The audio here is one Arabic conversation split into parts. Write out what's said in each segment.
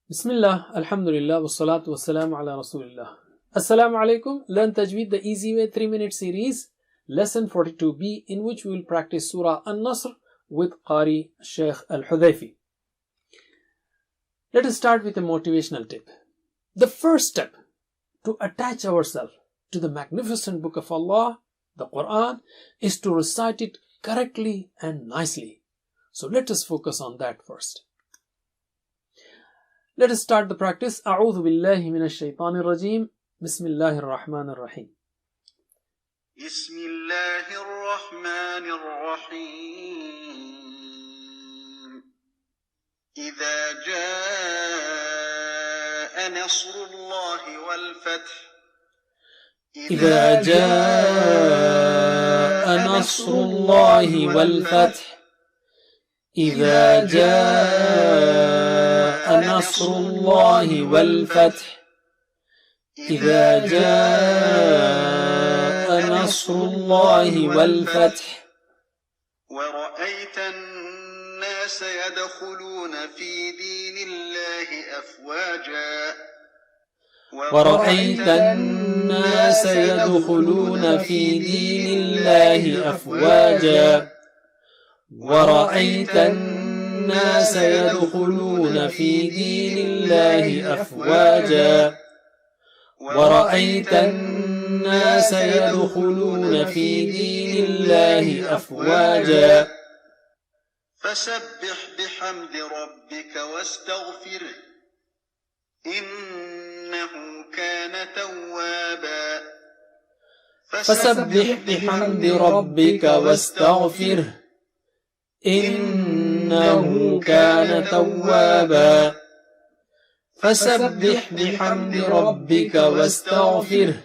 Bismillah, Alhamdulillah, wassalatu wassalamu ala Rasulillah. Assalamu alaikum. Learn Tajweed the easy way 3-minute series, lesson 42b, in which we will practice Surah An-Nasr with Qari Shaykh Al-Hudhayfi. Let us start with a motivational tip. The first step to attach ourselves to the magnificent book of Allah, the Quran, is to recite it correctly and nicely. So let us focus on that first. Let us start the practice. أعوذ بالله من الشيطان الرجيم. بسم الله الرحمن الرحيم. بسم الله الرحمن الرحيم. إذا جاء نصر الله والفتح. إذا جاء نصر الله والفتح. إذا جاء نصر الله والفتح. إذا جاء نصر الله والفتح. ورأيت الناس يدخلون في دين الله أفواجا. ورأيت الناس يدخلون في دين الله أفواجا. ورأيت الناس يدخلون في دين الله أفواجا. ورأيت الناس يدخلون في دين الله أفواجا. فسبح بحمد ربك واستغفره إنه كان توابا. فسبح بحمد ربك واستغفره إنه كان توابا. فسبح بحمد ربك واستغفره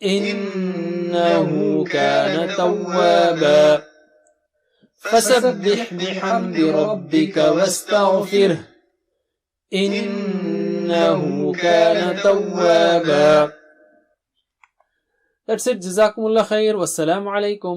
إنه كان توابا. فسبح بحمد ربك واستغفره إنه كان توابا. That's it. جزاكم الله خير والسلام عليكم.